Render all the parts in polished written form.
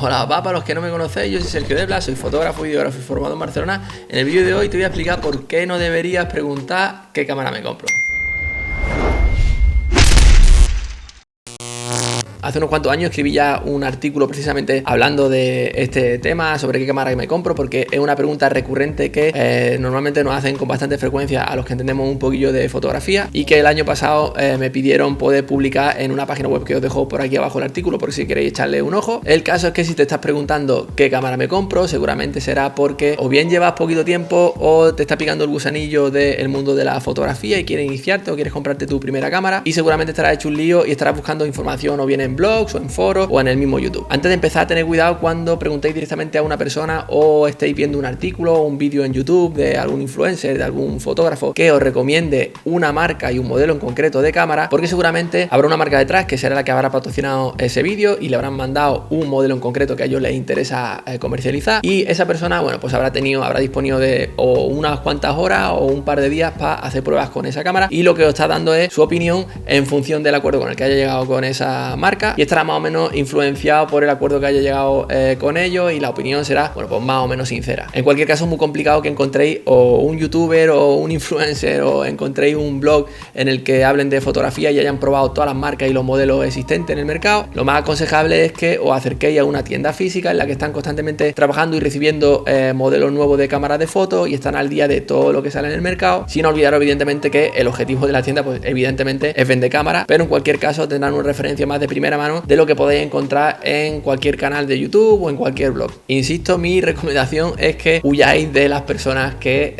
Hola, para los que no me conocéis, yo soy Sergio Debla, soy fotógrafo, videógrafo y formado en Barcelona. En el vídeo de hoy te voy a explicar por qué no deberías preguntar qué cámara me compro. Hace unos cuantos años escribí ya un artículo precisamente hablando de este tema, sobre qué cámara me compro, porque es una pregunta recurrente que normalmente nos hacen con bastante frecuencia a los que entendemos un poquillo de fotografía, y que el año pasado me pidieron poder publicar en una página web que os dejo por aquí abajo el artículo por si queréis echarle un ojo. El caso es que si te estás preguntando qué cámara me compro, seguramente será porque o bien llevas poquito tiempo o te está picando el gusanillo del mundo de la fotografía y quieres iniciarte o quieres comprarte tu primera cámara, y seguramente estarás hecho un lío y estarás buscando información o bien en blogs o en foros o en el mismo YouTube. Antes de empezar, tened cuidado cuando preguntéis directamente a una persona o estéis viendo un artículo o un vídeo en YouTube de algún influencer, de algún fotógrafo que os recomiende una marca y un modelo en concreto de cámara, porque seguramente habrá una marca detrás que será la que habrá patrocinado ese vídeo y le habrán mandado un modelo en concreto que a ellos les interesa comercializar, y esa persona, bueno, pues habrá disponido de o unas cuantas horas o un par de días para hacer pruebas con esa cámara, y lo que os está dando es su opinión en función del acuerdo con el que haya llegado con esa marca, y estará más o menos influenciado por el acuerdo que haya llegado con ellos, y la opinión será, bueno, pues más o menos sincera. En cualquier caso, es muy complicado que encontréis o un youtuber o un influencer o encontréis un blog en el que hablen de fotografía y hayan probado todas las marcas y los modelos existentes en el mercado. Lo más aconsejable es que os acerquéis a una tienda física en la que están constantemente trabajando y recibiendo modelos nuevos de cámaras de fotos y están al día de todo lo que sale en el mercado, sin olvidaros evidentemente que el objetivo de la tienda, pues evidentemente es vender cámaras, pero en cualquier caso tendrán una referencia más de primera mano de lo que podéis encontrar en cualquier canal de YouTube o en cualquier blog. Insisto, mi recomendación es que huyáis de las personas que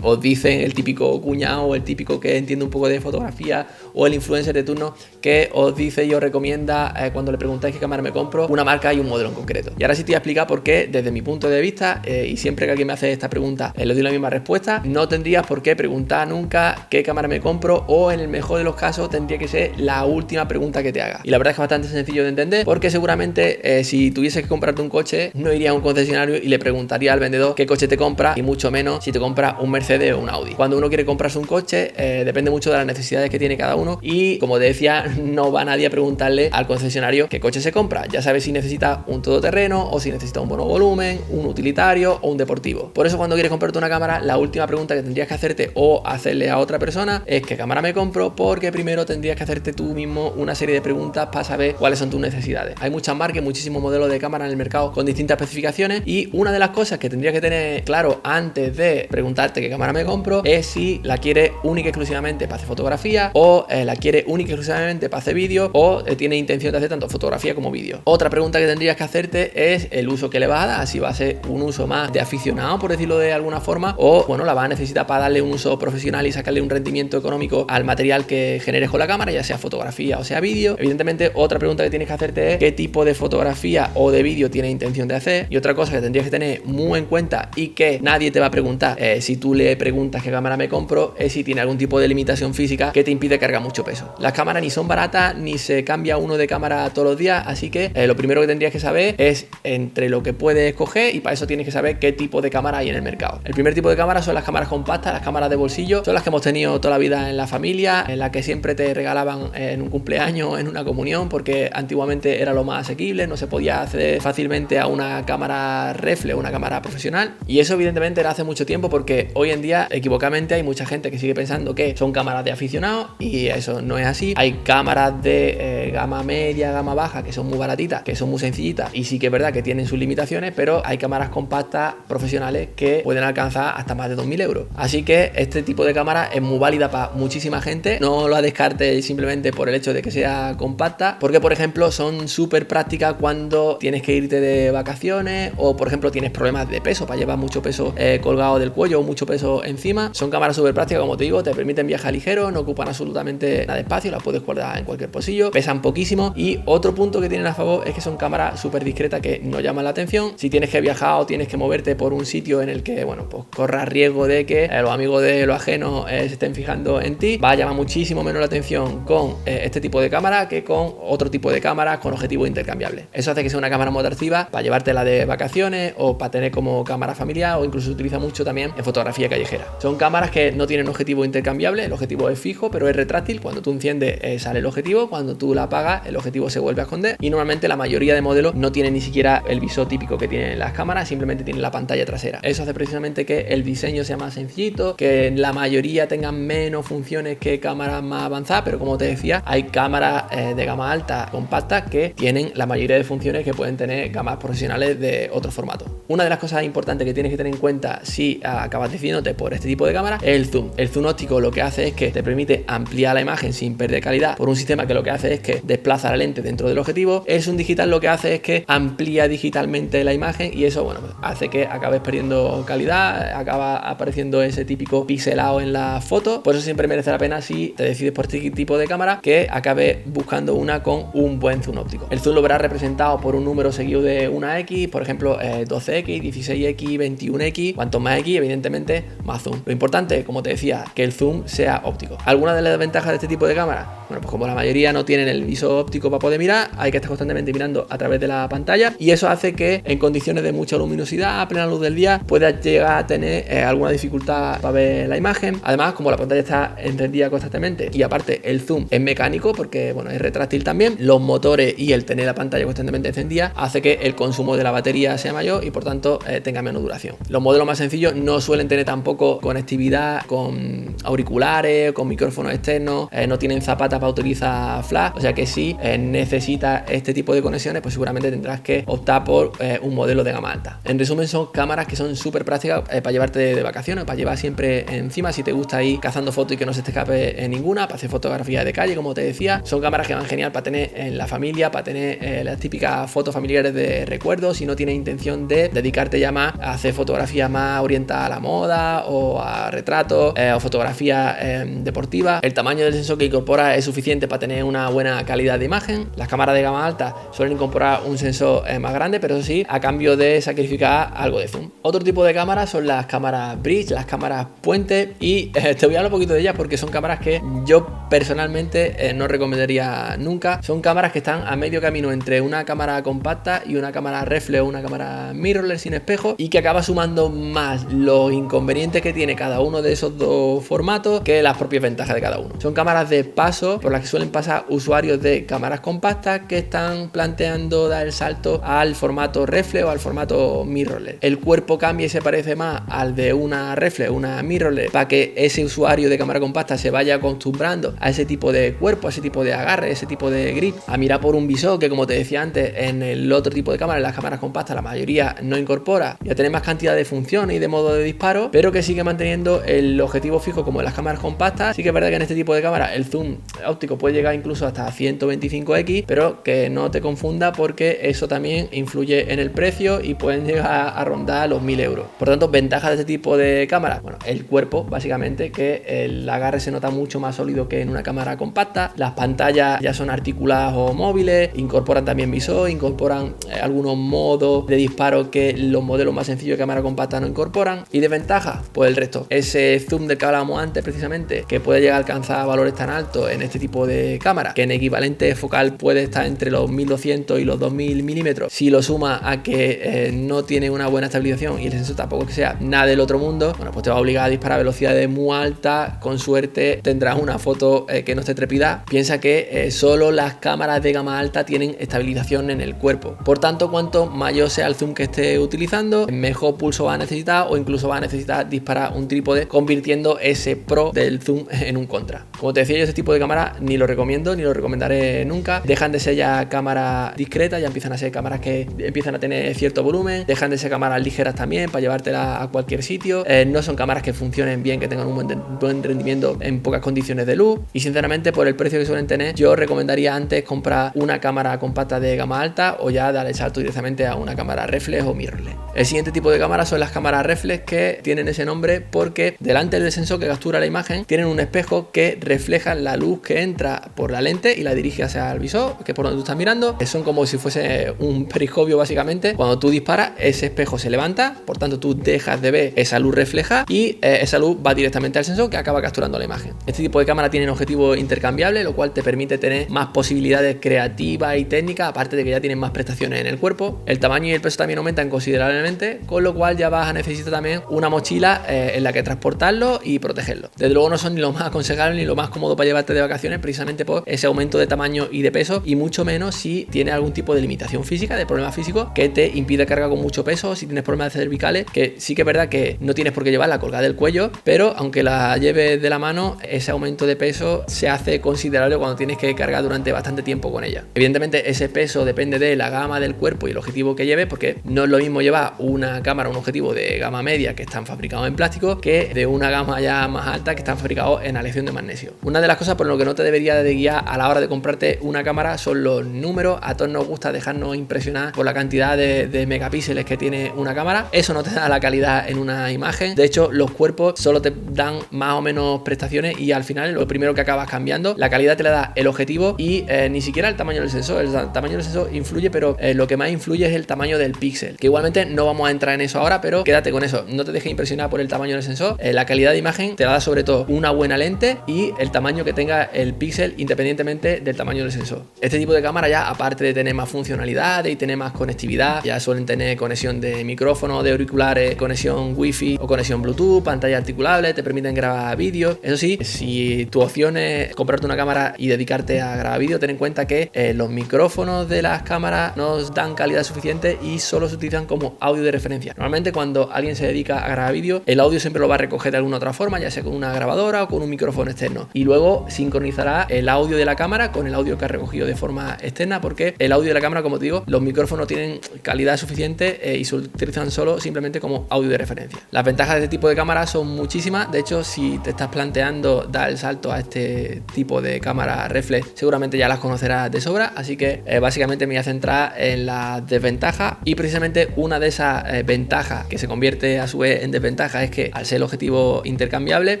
os dicen, el típico cuñado o el típico que entiende un poco de fotografía o el influencer de turno que os dice y os recomienda cuando le preguntáis qué cámara me compro, una marca y un modelo en concreto. Y ahora sí te voy a explicar por qué, desde mi punto de vista, y siempre que alguien me hace esta pregunta le doy la misma respuesta: no tendrías por qué preguntar nunca qué cámara me compro, o en el mejor de los casos tendría que ser la última pregunta que te haga. Y la verdad es que es bastante sencillo de entender, porque seguramente si tuvieses que comprarte un coche, no iría a un concesionario y le preguntaría al vendedor qué coche te compra, y mucho menos si te compra un Mercedes o un Audi. Cuando uno quiere comprarse un coche, depende mucho de las necesidades que tiene cada uno, y como te decía, no va nadie a preguntarle al concesionario qué coche se compra. Ya sabes si necesita un todoterreno o si necesita un monovolumen, un utilitario o un deportivo. Por eso, cuando quieres comprarte una cámara, la última pregunta que tendrías que hacerte o hacerle a otra persona es qué cámara me compro, porque primero tendrías que hacerte tú mismo una serie de preguntas para saber cuáles son tus necesidades. Hay muchas marcas, muchísimos modelos de cámara en el mercado con distintas especificaciones, y una de las cosas que tendrías que tener claro antes de preguntarte qué cámara me compro es si la quieres única y exclusivamente para hacer fotografía, o la quieres única y exclusivamente para hacer vídeo, o tiene intención de hacer tanto fotografía como vídeo. Otra pregunta que tendrías que hacerte es el uso que le vas a dar, si va a ser un uso más de aficionado, por decirlo de alguna forma, o bueno, la vas a necesitar para darle un uso profesional y sacarle un rendimiento económico al material que generes con la cámara, ya sea fotografía o sea vídeo. Evidentemente, otra pregunta que tienes que hacerte es qué tipo de fotografía o de vídeo tienes intención de hacer. Y otra cosa que tendrías que tener muy en cuenta, y que nadie te va a preguntar si tú le preguntas qué cámara me compro, es si tiene algún tipo de limitación física que te impide cargar mucho peso. Las cámaras ni son baratas ni se cambia uno de cámara todos los días, así que lo primero que tendrías que saber es entre lo que puedes escoger, y para eso tienes que saber qué tipo de cámara hay en el mercado. El primer tipo de cámara son las cámaras compactas, las cámaras de bolsillo. Son las que hemos tenido toda la vida en la familia, en la que siempre te regalaban en un cumpleaños, en una comunión, porque antiguamente era lo más asequible, no se podía acceder fácilmente a una cámara reflex, una cámara profesional, y eso evidentemente era hace mucho tiempo, porque hoy en día equivocadamente hay mucha gente que sigue pensando que son cámaras de aficionados, y eso no es así. Hay cámaras de gama media, gama baja, que son muy baratitas, que son muy sencillitas, y sí que es verdad que tienen sus limitaciones, pero hay cámaras compactas profesionales que pueden alcanzar hasta más de 2.000 euros. Así que este tipo de cámara es muy válida para muchísima gente. No la descartes simplemente por el hecho de que sea compacta, porque por ejemplo son súper prácticas cuando tienes que irte de vacaciones, o por ejemplo tienes problemas de peso, para llevar mucho peso colgado del cuello o mucho peso encima. Son cámaras súper prácticas, como te digo, te permiten viajar ligero, no ocupan absolutamente nada de espacio, las puedes guardar en cualquier bolsillo, pesan poquísimo. Y otro punto que tienen a favor es que son cámaras súper discretas que no llaman la atención. Si tienes que viajar o tienes que moverte por un sitio en el que, bueno, pues corras riesgo de que los amigos de lo ajeno se estén fijando en ti, va a llamar muchísimo menos la atención con este tipo de cámara que con otro tipo de cámaras con objetivos intercambiables. Eso hace que sea una cámara muy atractiva para llevártela de vacaciones o para tener como cámara familiar, o incluso se utiliza mucho también en fotografía callejera. Son cámaras que no tienen objetivo intercambiable, el objetivo es fijo, pero es retráctil. Cuando tú enciendes sale el objetivo, cuando tú la apagas el objetivo se vuelve a esconder, y normalmente la mayoría de modelos no tienen ni siquiera el visor típico que tienen las cámaras, simplemente tienen la pantalla trasera. Eso hace precisamente que el diseño sea más sencillito, que la mayoría tengan menos funciones que cámaras más avanzadas, pero como te decía, hay cámaras de gama alta compactas que tienen la mayoría de funciones que pueden tener gamas profesionales de otro formato. Una de las cosas importantes que tienes que tener en cuenta si acabas decidiéndote por este tipo de cámara es el zoom. El zoom óptico lo que hace es que te permite ampliar la imagen sin perder calidad por un sistema que lo que hace es que desplaza la lente dentro del objetivo. El zoom digital lo que hace es que amplía digitalmente la imagen, y eso, bueno, pues hace que acabes perdiendo calidad, acaba apareciendo ese típico pixelado en la foto. Por eso siempre merece la pena, si te decides por este tipo de cámara, que acabes buscando una con un buen zoom óptico. El zoom lo verás representado por un número seguido de una X, por ejemplo 12X, 16X, 21X. Cuanto más X, evidentemente más zoom. Lo importante, como te decía, que el zoom sea óptico. ¿Alguna de las ventajas de este tipo de cámara? Bueno, pues como la mayoría no tienen el visor óptico para poder mirar, hay que estar constantemente mirando a través de la pantalla, y eso hace que en condiciones de mucha luminosidad, a plena luz del día, puedas llegar a tener alguna dificultad para ver la imagen. Además, como la pantalla está encendida constantemente y aparte el zoom es mecánico porque, bueno, es retráctil también, los motores y el tener la pantalla constantemente encendida hace que el consumo de la batería sea mayor y por tanto tenga menos duración. Los modelos más sencillos no suelen tener tampoco conectividad con auriculares, con micrófonos externos, no tienen zapatas para utilizar flash, o sea que si necesitas este tipo de conexiones, pues seguramente tendrás que optar por un modelo de gama alta. En resumen, son cámaras que son súper prácticas para llevarte de vacaciones, para llevar siempre encima si te gusta ir cazando fotos y que no se te escape ninguna, para hacer fotografía de calle, como te decía. Son cámaras que van genial para tener en la familia, para tener las típicas fotos familiares de recuerdos, si no tienes intención de dedicarte ya más a hacer fotografía más orientada a la moda o a retratos o fotografía deportiva. El tamaño del sensor que incorpora es suficiente para tener una buena calidad de imagen. Las cámaras de gama alta suelen incorporar un sensor más grande, pero eso sí, a cambio de sacrificar algo de zoom. Otro tipo de cámaras son las cámaras bridge, las cámaras puente, y te voy a hablar un poquito de ellas porque son cámaras que yo personalmente no recomendaría nunca. Son cámaras que están a medio camino entre una cámara compacta y una cámara reflex o una cámara mirrorless sin espejo, y que acaba sumando más los inconvenientes que tiene cada uno de esos dos formatos que las propias ventajas de cada uno. Son cámaras de paso por las que suelen pasar usuarios de cámaras compactas que están planteando dar el salto al formato reflex o al formato mirrorless. El cuerpo cambia y se parece más al de una reflex, una mirrorless, para que ese usuario de cámara compacta se vaya acostumbrando a ese tipo de cuerpo, a ese tipo de agarre, ese tipo de grip, a mirar por un visor que, como te decía antes, en el otro tipo de cámara, en las cámaras compactas, la mayoría no incorpora, y a tener más cantidad de funciones y de modo de disparo, pero que sigue manteniendo el objetivo fijo como en las cámaras compactas. Sí que es verdad que en este tipo de cámara el zoom óptico puede llegar incluso hasta 125x, pero que no te confunda porque eso también influye en el precio y pueden llegar a rondar los 1000 euros. Por tanto, ventajas de este tipo de cámara, bueno, el cuerpo, básicamente, que el agarre se nota mucho más sólido que en una cámara compacta. Las pantallas ya son articuladas o móviles, incorporan también visor, incorporan algunos modos de disparo que los modelos más sencillos de cámara compacta no incorporan. Y desventajas, pues el resto, ese zoom del que hablábamos antes precisamente, que puede llegar a alcanzar valores tan altos en este tipo de cámara, que en equivalente focal puede estar entre los 1200 y los 2000 milímetros. Si lo suma a que no tiene una buena estabilización y el sensor tampoco que sea nada del otro mundo, bueno, pues te va a obligar a disparar a velocidades muy altas. Con suerte tendrás una foto que no esté trepidada. Piensa que solo las cámaras de gama alta tienen estabilización en el cuerpo. Por tanto, cuanto mayor sea el zoom que esté utilizando, mejor pulso va a necesitar, o incluso va a necesitar disparar un trípode, convirtiendo ese pro del zoom en un contra. Como te decía, yo este tipo de cámara ni lo recomiendo ni lo recomendaré nunca. Dejan de ser ya cámaras discretas, ya empiezan a ser cámaras que empiezan a tener cierto volumen, dejan de ser cámaras ligeras también para llevártelas a cualquier sitio. No son cámaras que funcionen bien, que tengan un buen rendimiento en pocas condiciones de luz, y sinceramente por el precio que suelen tener, yo recomendaría antes comprar una cámara compacta de gama alta o ya dar el salto directamente a una cámara reflex o mirrorless. El siguiente tipo de cámaras son las cámaras reflex, que tienen ese nombre porque delante del sensor que captura la imagen tienen un espejo que refleja la luz que entra por la lente y la dirige hacia el visor, que es por donde tú estás mirando. Son como si fuese un periscopio básicamente. Cuando tú disparas, ese espejo se levanta, por tanto tú dejas de ver esa luz refleja y esa luz va directamente al sensor, que acaba capturando la imagen. Este tipo de cámara tienen objetivo intercambiable, lo cual te permite tener más más posibilidades creativas y técnicas, aparte de que ya tienen más prestaciones en el cuerpo. El tamaño y el peso también aumentan considerablemente, con lo cual ya vas a necesitar también una mochila en la que transportarlo y protegerlo. Desde luego no son ni lo más aconsejable ni lo más cómodo para llevarte de vacaciones, precisamente por ese aumento de tamaño y de peso, y mucho menos si tienes algún tipo de limitación física, de problema físico que te impide cargar con mucho peso, si tienes problemas cervicales, que sí que es verdad que no tienes por qué llevarla colgada del cuello, pero aunque la lleves de la mano, ese aumento de peso se hace considerable cuando tienes que cargar durante bastante tiempo con ella. Evidentemente ese peso depende de la gama del cuerpo y el objetivo que lleves, porque no es lo mismo llevar una cámara, un objetivo de gama media que están fabricados en plástico, que de una gama ya más alta que están fabricados en aleación de magnesio. Una de las cosas por lo que no te debería de guiar a la hora de comprarte una cámara son los números. A todos nos gusta dejarnos impresionar por la cantidad de megapíxeles que tiene una cámara. Eso no te da la calidad en una imagen. De hecho, los cuerpos solo te dan más o menos prestaciones y al final lo primero que acabas cambiando, la calidad te la da el objetivo y ni siquiera el tamaño del sensor. El tamaño del sensor influye, pero lo que más influye es el tamaño del píxel, que igualmente no vamos a entrar en eso ahora, pero quédate con eso, no te dejes impresionar por el tamaño del sensor. La calidad de imagen te la da sobre todo una buena lente y el tamaño que tenga el píxel independientemente del tamaño del sensor. Este tipo de cámara ya, aparte de tener más funcionalidades y tener más conectividad, ya suelen tener conexión de micrófono, de auriculares, conexión wifi o conexión bluetooth, pantalla articulable, te permiten grabar vídeos. Eso sí, si tu opción es comprarte una cámara y dedicarte a grabar vídeo, ten en cuenta que los micrófonos de las cámaras no dan calidad suficiente y solo se utilizan como audio de referencia. Normalmente cuando alguien se dedica a grabar vídeo, el audio siempre lo va a recoger de alguna otra forma, ya sea con una grabadora o con un micrófono externo, y luego sincronizará el audio de la cámara con el audio que ha recogido de forma externa, porque el audio de la cámara, como te digo, los micrófonos tienen calidad suficiente y se utilizan solo simplemente como audio de referencia. Las ventajas de este tipo de cámaras son muchísimas. De hecho, si te estás planteando dar el salto a este tipo de cámara reflex, seguramente ya las conocerás de sobra, así que básicamente me voy a centrar en las desventajas, y precisamente una de esas ventajas que se convierte a su vez en desventaja es que al ser el objetivo intercambiable,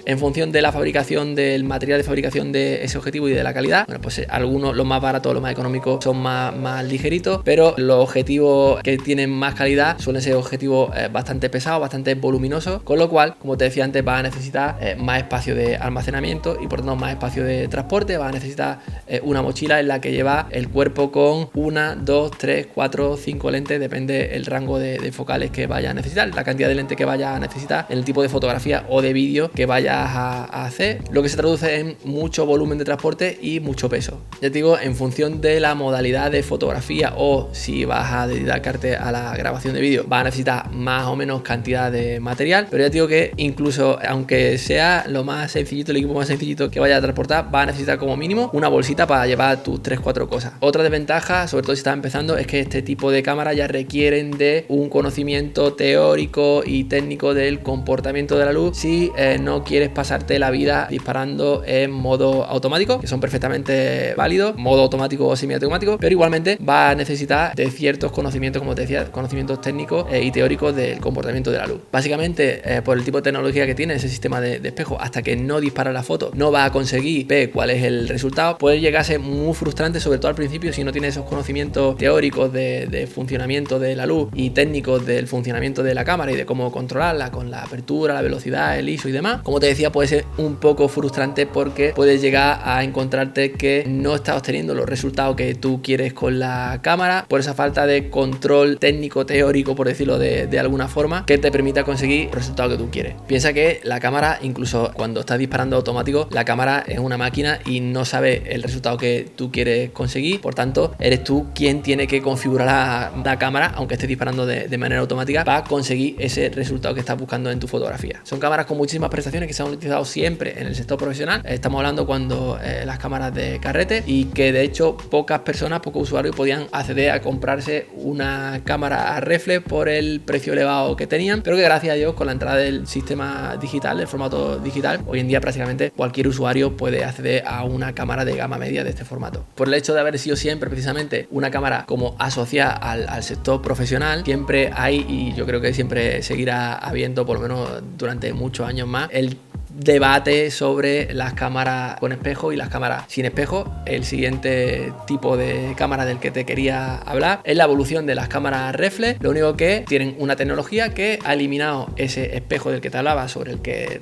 en función de la fabricación del material de fabricación de ese objetivo y de la calidad, bueno, pues algunos, los más baratos, los más económicos, son más ligeritos, pero los objetivos que tienen más calidad suelen ser objetivos bastante pesados, bastante voluminosos, con lo cual, como te decía antes, vas a necesitar más espacio de almacenamiento y por tanto más espacio de transporte. Vas a necesitar una mochila en la que llevar el cuerpo con 1, 2, 3, 4, 5 lentes, depende el rango de focales que vayas a necesitar, la cantidad de lentes que vayas a necesitar, en el tipo de fotografía o de vídeo que vayas a hacer, lo que se traduce en mucho volumen de transporte y mucho peso. Ya te digo, en función de la modalidad de fotografía o si vas a dedicarte a la grabación de vídeo, vas a necesitar más o menos cantidad de material, pero ya te digo que incluso aunque sea lo más sencillito, el equipo más sencillito que vayas a transportar, vas a necesitar como mínimo una bolsita para llevar tus 3-4 cosas. Otra desventaja, sobre todo si estás empezando, es que este tipo de cámaras ya requieren de un conocimiento teórico y técnico del comportamiento de la luz si no quieres pasarte la vida disparando en modo automático, que son perfectamente válidos, modo automático o semiautomático, pero igualmente vas a necesitar de ciertos conocimientos, como te decía, conocimientos técnicos y teóricos del comportamiento de la luz. Básicamente, por el tipo de tecnología que tiene ese sistema de espejo, hasta que no dispara la foto, no va a conseguir ver cuál es el resultado. Puede llegar a ser muy frustrante, sobre todo al principio, si no tienes esos conocimientos teóricos de funcionamiento de la luz y técnicos del funcionamiento de la cámara y de cómo controlarla con la apertura, la velocidad, el ISO y demás. Como te decía, puede ser un poco frustrante porque puedes llegar a encontrarte que no estás obteniendo los resultados que tú quieres con la cámara por esa falta de control técnico, teórico, por decirlo de alguna forma, que te permita conseguir el resultado que tú quieres. Piensa que la cámara, incluso cuando estás disparando automático, la cámara es una máquina y no sabe el resultado que tú quieres conseguir. Por tanto, eres tú quien tiene que configurar la cámara, aunque estés disparando de manera automática, para conseguir ese resultado que estás buscando en tu fotografía. Son cámaras con muchísimas prestaciones que se han utilizado siempre en el sector profesional. Estamos hablando cuando las cámaras de carrete, y que de hecho pocos usuarios podían acceder a comprarse una cámara reflex por el precio elevado que tenían, pero que gracias a Dios, con la entrada del sistema digital, del formato digital, hoy en día prácticamente cualquier usuario puede acceder a una cámara de gama media de este formato. Por el hecho de haber sido siempre precisamente una cámara como asociada al sector profesional, siempre hay, y yo creo que siempre seguirá habiendo, por lo menos durante muchos años más, el debate sobre las cámaras con espejo y las cámaras sin espejo. El siguiente tipo de cámara del que te quería hablar es la evolución de las cámaras reflex. Lo único que tienen una tecnología que ha eliminado ese espejo del que te hablaba, sobre el que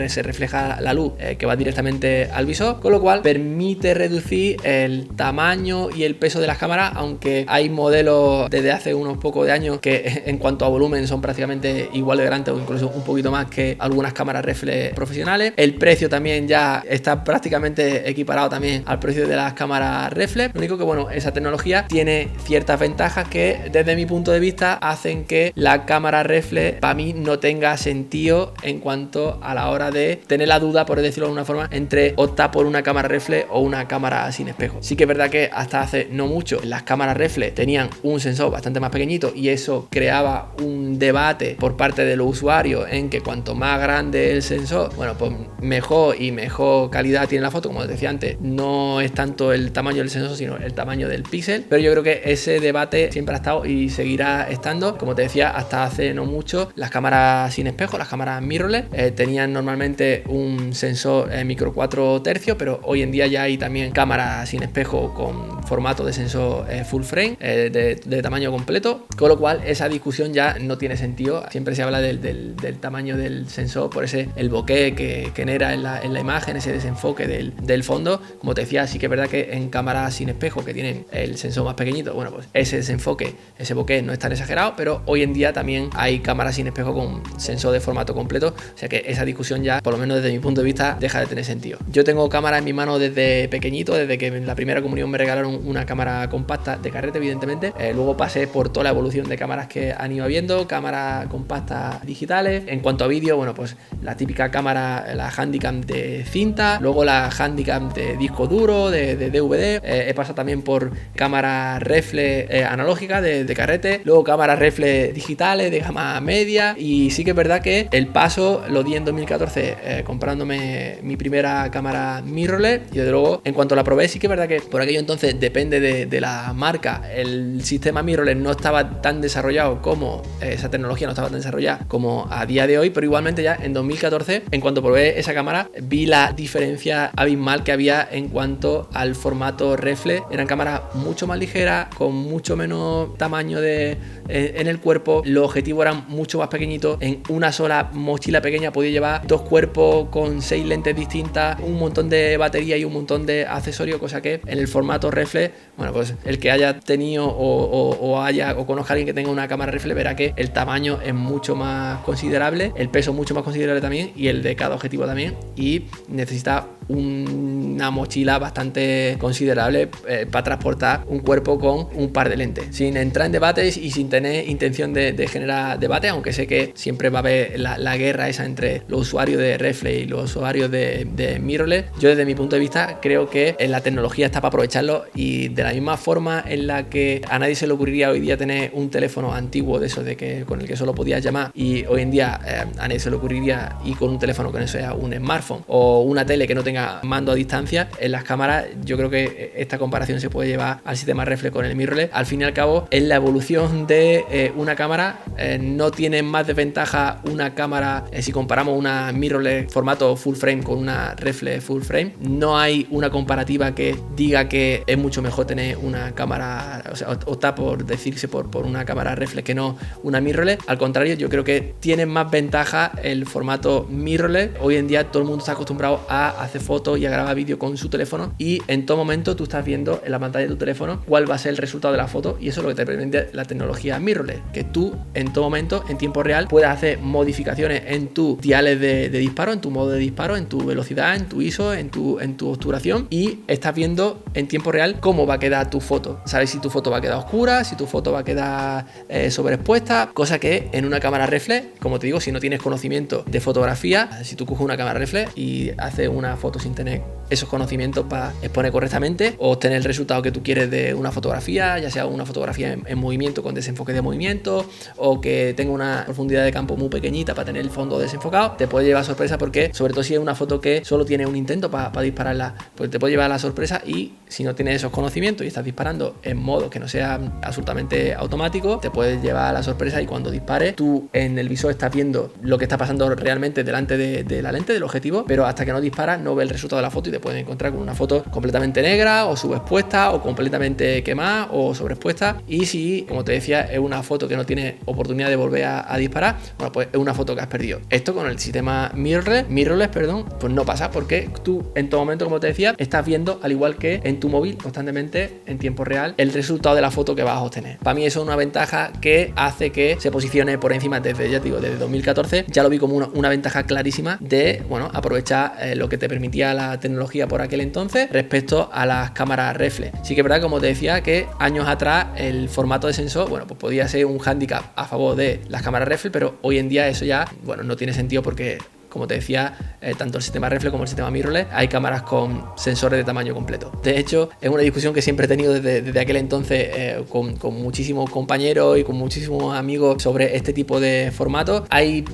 se refleja la luz, que va directamente al visor, con lo cual permite reducir el tamaño y el peso de las cámaras, aunque hay modelos desde hace unos pocos de años que en cuanto a volumen son prácticamente igual de grandes o incluso un poquito más que algunas cámaras reflex profesionales. El precio también ya está prácticamente equiparado también al precio de las cámaras reflex. Lo único que, bueno, esa tecnología tiene ciertas ventajas que desde mi punto de vista hacen que la cámara reflex para mí no tenga sentido en cuanto a la hora de tener la duda, por decirlo de alguna forma, entre optar por una cámara reflex o una cámara sin espejo. Sí que es verdad que hasta hace no mucho las cámaras reflex tenían un sensor bastante más pequeñito y eso creaba un debate por parte de los usuarios en que cuanto más grande el sensor, bueno, pues mejor y mejor calidad tiene la foto. Como os decía antes, no es tanto el tamaño del sensor sino el tamaño del píxel, pero yo creo que ese debate siempre ha estado y seguirá estando. Como te decía, hasta hace no mucho las cámaras sin espejo, las cámaras mirrorless, tenían normalmente un sensor micro 4 tercios, pero hoy en día ya hay también cámaras sin espejo con formato de sensor full frame, de tamaño completo, con lo cual esa discusión ya no tiene sentido. Siempre se habla del tamaño del sensor por el bokeh que genera en la imagen, ese desenfoque del fondo. Como te decía, sí que es verdad que en cámaras sin espejo que tienen el sensor más pequeñito, bueno, pues ese desenfoque, ese bokeh no es tan exagerado, pero hoy en día también hay cámaras sin espejo con sensor de formato completo, o sea que esa discusión ya, por lo menos desde mi punto de vista, deja de tener sentido. Yo tengo cámara en mi mano desde pequeñito, desde que en la primera comunión me regalaron una cámara compacta de carrete, evidentemente. Luego pasé por toda la evolución de cámaras que han ido habiendo, cámaras compactas digitales. En cuanto a vídeo, bueno, pues la típica cámara, la Handycam de cinta, luego la Handycam de disco duro, de DVD. He pasado también por cámaras reflex analógicas de carrete, luego cámaras reflex digitales de gama media, y sí que es verdad que el paso lo di en 2014 comprándome mi primera cámara mirrorless, y desde luego en cuanto la probé sí que es verdad que por aquello entonces, depende de la marca, el sistema mirrorless no estaba tan desarrollado como esa tecnología no estaba tan desarrollada como a día de hoy, pero igualmente ya en 2014, en cuanto probé esa cámara, vi la diferencia abismal que había en cuanto al formato reflex. Eran cámaras mucho más ligeras, con mucho menos tamaño en el cuerpo, los objetivos eran mucho más pequeñitos, en una sola mochila pequeña podía llevar 2 cuerpos con 6 lentes distintas, un montón de batería y un montón de accesorios, cosa que en el formato reflex, bueno, pues el que haya tenido o conozca a alguien que tenga una cámara reflex verá que el tamaño es mucho más considerable, el peso mucho más considerable también, y el de cada objetivo también, y necesita una mochila bastante considerable para transportar un cuerpo con un par de lentes. Sin entrar en debates y sin tener intención de generar debate, aunque sé que siempre va a haber la guerra esa entre los usuarios de reflex y los usuarios de mirrorless, yo desde mi punto de vista creo que la tecnología está para aprovecharlo, y de la misma forma en la que a nadie se le ocurriría hoy día tener un teléfono antiguo de esos con el que solo podías llamar, y hoy en día a nadie se le ocurriría ir con un teléfono que no sea un smartphone o una tele que no tenga mando a distancia. En las cámaras yo creo que esta comparación se puede llevar al sistema reflex con el mirrorless. Al fin y al cabo, en la evolución de una cámara no tiene más desventaja una cámara si comparamos una mirrorless formato full frame con una reflex full frame. No hay una comparativa que diga que es mucho mejor tener una cámara, o sea, optar por decirse por una cámara reflex que no una mirrorless. Al contrario, yo creo que tiene más ventaja el formato mirrorless. Hoy en día todo el mundo está acostumbrado a hacer fotos y a grabar vídeo con su teléfono, y en todo momento tú estás viendo en la pantalla de tu teléfono cuál va a ser el resultado de la foto, y eso es lo que te permite la tecnología mirrorless, que tú en todo momento, en tiempo real, puedas hacer modificaciones en tus diales de disparo, en tu modo de disparo, en tu velocidad, en tu ISO, en tu obturación, y estás viendo en tiempo real cómo va a quedar tu foto. Sabes si tu foto va a quedar oscura, si tu foto va a quedar sobreexpuesta, cosa que en una cámara reflex, como te digo, si no tienes conocimiento de fotografía, si tú coges una cámara reflex y haces una foto sin tener esos conocimientos para exponer correctamente o obtener el resultado que tú quieres de una fotografía, ya sea una fotografía en movimiento con desenfoque de movimiento o que tenga una profundidad de campo muy pequeñita para tener el fondo desenfocado. Te puede llevar a sorpresa porque, sobre todo si es una foto que solo tiene un intento para dispararla, pues te puede llevar a la sorpresa. Y si no tienes esos conocimientos y estás disparando en modo que no sea absolutamente automático, te puedes llevar a la sorpresa y cuando dispares tú en el visor estás viendo lo que está pasando realmente delante de la lente del objetivo, pero hasta que no disparas no ves el resultado de la foto y te puedes encontrar con una foto completamente negra o subexpuesta o completamente quemada o sobreexpuesta. Y si, como te decía, es una foto que no tiene oportunidad de volver a disparar, bueno, pues es una foto que has perdido. Esto con el sistema mirrorless, pues no pasa, porque tú en todo momento, como te decía, estás viendo, al igual que en tu móvil, constantemente en tiempo real, el resultado de la foto que vas a obtener. Para mí eso es una ventaja que hace que se posicione por encima desde 2014. Ya lo vi como una ventaja clarísima de, bueno, aprovechar lo que te permitía la tecnología por aquel entonces respecto a las cámaras reflex. Sí que es verdad, como te decía, que años atrás el formato de sensor, bueno, pues podía ser un hándicap a favor de las cámaras reflex, pero hoy en día eso ya, bueno, no tiene sentido porque, como te decía, tanto el sistema reflex como el sistema mirrorless hay cámaras con sensores de tamaño completo. De hecho, es una discusión que siempre he tenido desde aquel entonces con muchísimos compañeros y con muchísimos amigos sobre este tipo de formatos. Hay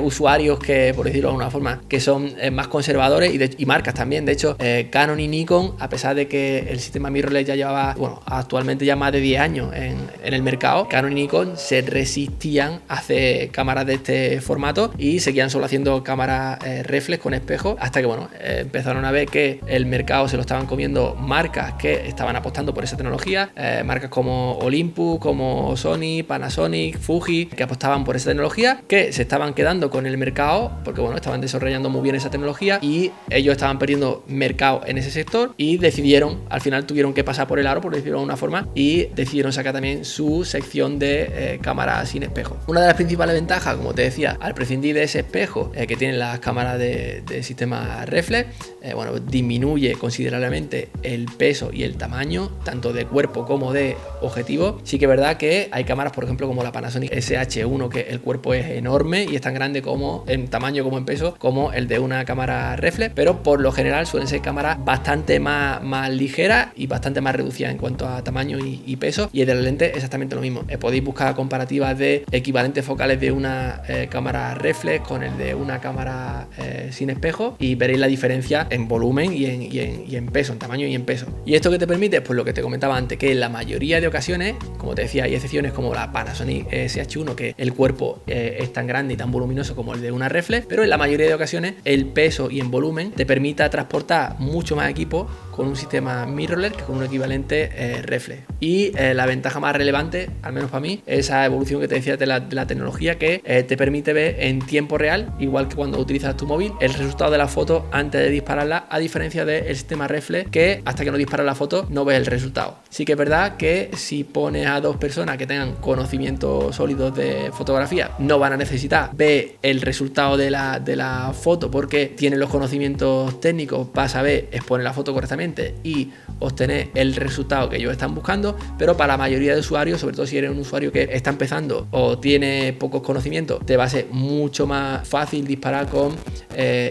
usuarios que, por decirlo de alguna forma, que son más conservadores y marcas también. De hecho, Canon y Nikon, a pesar de que el sistema mirrorless ya llevaba, bueno, actualmente ya más de 10 años en el mercado, Canon y Nikon se resistían a hacer cámaras de este formato y seguían solo haciendo cámaras reflex con espejo, hasta que, bueno, empezaron a ver que el mercado se lo estaban comiendo marcas que estaban apostando por esa tecnología, marcas como Olympus, como Sony, Panasonic, Fuji, que apostaban por esa tecnología, que se estaban quedando con el mercado porque, bueno, estaban desarrollando muy bien esa tecnología y ellos estaban perdiendo mercado en ese sector y decidieron, al final tuvieron que pasar por el aro, por decirlo de alguna forma, y decidieron sacar también su sección de cámaras sin espejo. Una de las principales ventajas, como te decía, al prescindir de ese espejo que tienen las cámaras de sistema reflex, bueno, disminuye considerablemente el peso y el tamaño tanto de cuerpo como de objetivo. Sí que es verdad que hay cámaras, por ejemplo, como la Panasonic SH1, que el cuerpo es enorme y es tan grande como en tamaño como en peso como el de una cámara reflex, pero por lo general suelen ser cámaras bastante más ligeras y bastante más reducidas en cuanto a tamaño y peso, y el de la lente exactamente lo mismo. Podéis buscar comparativas de equivalentes focales de una cámara reflex con el de una cámara sin espejo y veréis la diferencia en volumen y en peso, en tamaño y en peso. ¿Y esto qué te permite? Pues lo que te comentaba antes, que en la mayoría de ocasiones, como te decía, hay excepciones como la Panasonic SH1, que el cuerpo es tan grande y tan voluminoso como el de una reflex, pero en la mayoría de ocasiones el peso y en volumen te permita transportar mucho más equipo con un sistema mirrorless que con un equivalente reflex. Y la ventaja más relevante, al menos para mí, es esa evolución que te decía de la tecnología que te permite ver en tiempo real, igual que cuando utilizas tu móvil, el resultado de la foto antes de dispararla, a diferencia del sistema reflex, que hasta que no disparas la foto no ves el resultado. Sí que es verdad que si pones a dos personas que tengan conocimientos sólidos de fotografía, no van a necesitar ver el resultado de la foto porque tienen los conocimientos técnicos para saber exponer la foto correctamente y obtener el resultado que ellos están buscando, pero para la mayoría de usuarios, sobre todo si eres un usuario que está empezando o tiene pocos conocimientos, te va a ser mucho más fácil disparar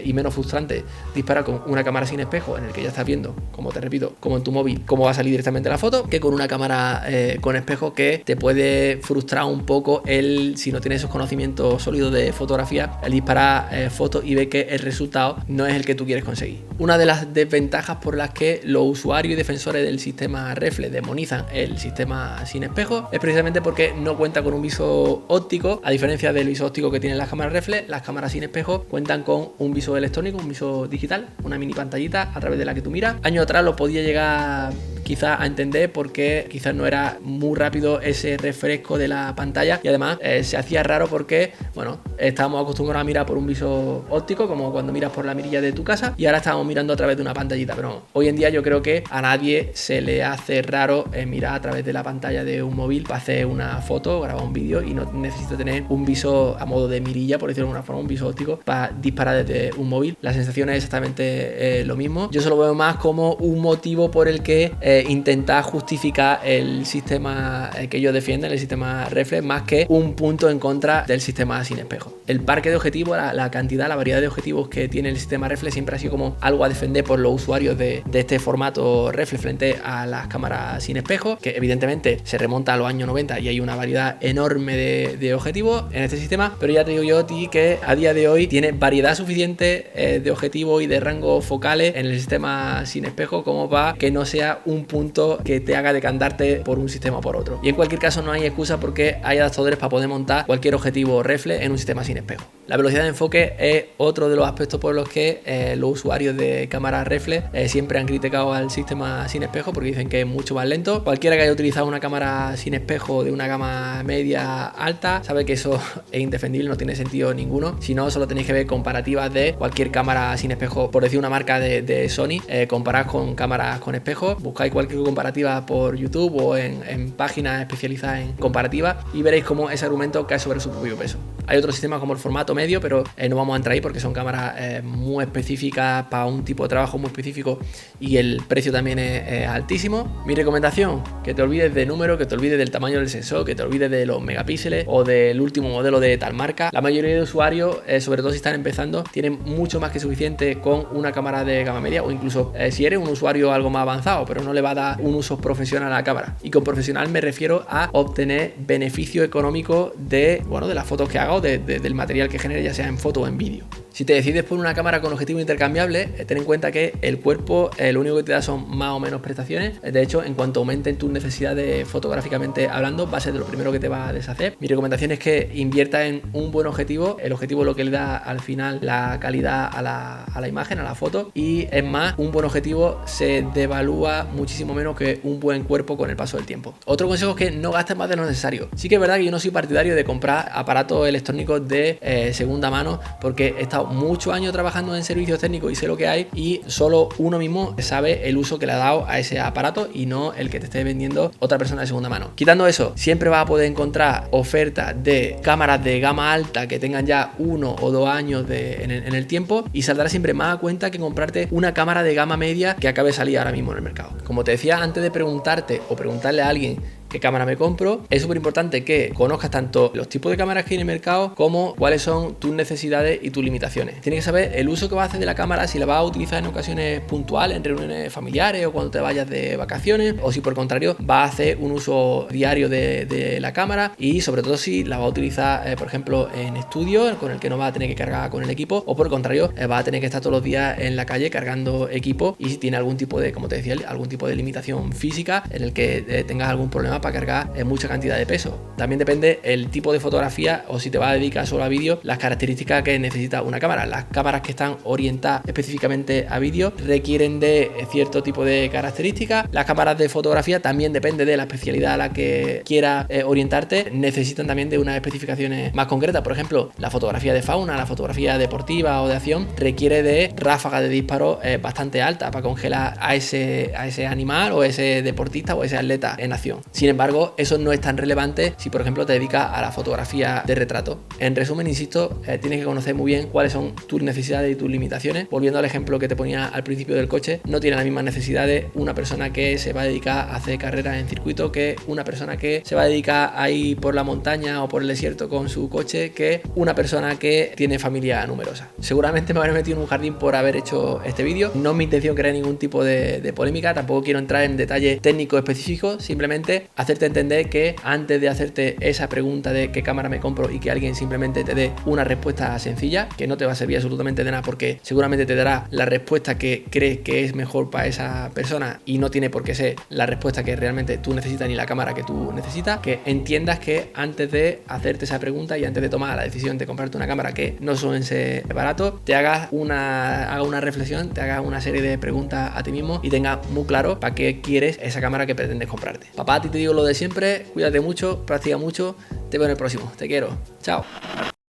y menos frustrante disparar con una cámara sin espejo en el que ya estás viendo, como te repito, como en tu móvil, cómo va a salir directamente la foto, que con una cámara con espejo, que te puede frustrar un poco si no tienes esos conocimientos sólidos de fotografía, el disparar fotos y ver que el resultado no es el que tú quieres conseguir. Una de las desventajas por las que los usuarios y defensores del sistema reflex demonizan el sistema sin espejo es precisamente porque no cuenta con un visor óptico. A diferencia del visor óptico que tienen las cámaras reflex, las cámaras sin espejo cuentan con un visor electrónico, un visor digital, una mini pantallita a través de la que tú miras. Años atrás lo podía llegar quizás a entender porque quizás no era muy rápido ese refresco de la pantalla y además se hacía raro porque, bueno, estábamos acostumbrados a mirar por un visor óptico como cuando miras por la mirilla de tu casa y ahora estamos mirando a través de una pantallita, pero hoy en día yo creo que a nadie se le hace raro mirar a través de la pantalla de un móvil para hacer una foto o grabar un vídeo y no necesito tener un visor a modo de mirilla, por decirlo de alguna forma, un visor óptico para disparar desde un móvil. La sensación es exactamente lo mismo. Yo se lo veo más como un motivo por el que intentar justificar el sistema que ellos defienden, el sistema reflex, más que un punto en contra del sistema sin espejo. El parque de objetivos, la cantidad, la variedad de objetivos que tiene el sistema reflex siempre ha sido como algo a defender por los usuarios de este formato reflex frente a las cámaras sin espejo, que evidentemente se remonta a los años 90 y hay una variedad enorme de objetivos en este sistema, pero ya te digo yo a ti que a día de hoy tiene variedad suficiente de objetivos y de rangos focales en el sistema sin espejo como para que no sea un punto que te haga decantarte por un sistema o por otro. Y en cualquier caso no hay excusa porque hay adaptadores para poder montar cualquier objetivo reflex en un sistema sin espejo. La velocidad de enfoque es otro de los aspectos por los que los usuarios de cámaras reflex siempre han criticado al sistema sin espejo, porque dicen que es mucho más lento. Cualquiera que haya utilizado una cámara sin espejo de una gama media alta sabe que eso es indefendible, no tiene sentido ninguno. Si no, solo tenéis que ver comparativas de cualquier cámara sin espejo, por decir una marca de Sony, comparad con cámaras con espejo, buscáis cualquier comparativa por YouTube o en páginas especializadas en comparativas y veréis cómo ese argumento cae sobre su propio peso. Hay otros sistemas como el formato medio, pero no vamos a entrar ahí porque son cámaras muy específicas para un tipo de trabajo muy específico y el precio también es altísimo. Mi recomendación, que te olvides de número, que te olvides del tamaño del sensor, que te olvides de los megapíxeles o del último modelo de tal marca. La mayoría de usuarios, sobre todo si están empezando, tienen mucho más que suficiente con una cámara de gama media, o incluso si eres un usuario algo más avanzado pero no le va a dar un uso profesional a la cámara. Y con profesional me refiero a obtener beneficio económico de las fotos que haga o del material que genere, ya sea en foto o en vídeo. Si te decides por una cámara con objetivo intercambiable, ten en cuenta que el cuerpo lo único que te da son más o menos prestaciones. De hecho, en cuanto aumenten tus necesidades fotográficamente hablando, va a ser de lo primero que te va a deshacer. Mi recomendación es que inviertas en un buen objetivo. El objetivo es lo que le da al final la calidad a la imagen, a la foto, y es más, un buen objetivo se devalúa muchísimo menos que un buen cuerpo con el paso del tiempo. Otro consejo es que no gastes más de lo necesario. Sí que es verdad que yo no soy partidario de comprar aparatos electrónicos de segunda mano, porque he estado muchos años trabajando en servicios técnicos y sé lo que hay, y solo uno mismo sabe el uso que le ha dado a ese aparato y no el que te esté vendiendo otra persona de segunda mano. Quitando eso, siempre vas a poder encontrar ofertas de cámaras de gama alta que tengan ya 1 o 2 años en el tiempo, y saldrá siempre más a cuenta que comprarte una cámara de gama media que acabe de salir ahora mismo en el mercado. Como te decía, antes de preguntarte o preguntarle a alguien qué cámara me compro, es súper importante que conozcas tanto los tipos de cámaras que hay en el mercado como cuáles son tus necesidades y tus limitaciones. Tienes que saber el uso que vas a hacer de la cámara, si la vas a utilizar en ocasiones puntuales, en reuniones familiares o cuando te vayas de vacaciones, o si por contrario vas a hacer un uso diario de la cámara, y sobre todo si la vas a utilizar por ejemplo en estudio, con el que no vas a tener que cargar con el equipo, o por el contrario vas a tener que estar todos los días en la calle cargando equipo, y si tiene algún tipo de, como te decía, algún tipo de limitación física en el que tengas algún problema para cargar mucha cantidad de peso. También depende el tipo de fotografía, o si te vas a dedicar solo a vídeo, las características que necesita una cámara. Las cámaras que están orientadas específicamente a vídeo requieren de cierto tipo de características. Las cámaras de fotografía también depende de la especialidad a la que quieras orientarte, necesitan también de unas especificaciones más concretas. Por ejemplo, la fotografía de fauna, la fotografía deportiva o de acción requiere de ráfagas de disparo bastante altas para congelar a ese animal o ese deportista o ese atleta en acción. Sin embargo, eso no es tan relevante si por ejemplo te dedicas a la fotografía de retrato. En resumen, insisto, tienes que conocer muy bien cuáles son tus necesidades y tus limitaciones. Volviendo al ejemplo que te ponía al principio del coche, no tiene las mismas necesidades una persona que se va a dedicar a hacer carreras en circuito que una persona que se va a dedicar a ir por la montaña o por el desierto con su coche, que una persona que tiene familia numerosa. Seguramente me habré metido en un jardín por haber hecho este vídeo. No es mi intención crear ningún tipo de polémica, tampoco quiero entrar en detalles técnicos específicos, simplemente hacerte entender que antes de hacerte esa pregunta de qué cámara me compro y que alguien simplemente te dé una respuesta sencilla, que no te va a servir absolutamente de nada porque seguramente te dará la respuesta que crees que es mejor para esa persona y no tiene por qué ser la respuesta que realmente tú necesitas ni la cámara que tú necesitas, que entiendas que antes de hacerte esa pregunta y antes de tomar la decisión de comprarte una cámara que no suelen ser barato, te hagas una reflexión, te hagas una serie de preguntas a ti mismo y tengas muy claro para qué quieres esa cámara que pretendes comprarte. Papá, a ti te digo lo de siempre, cuídate mucho, practica mucho, te veo en el próximo, te quiero, chao.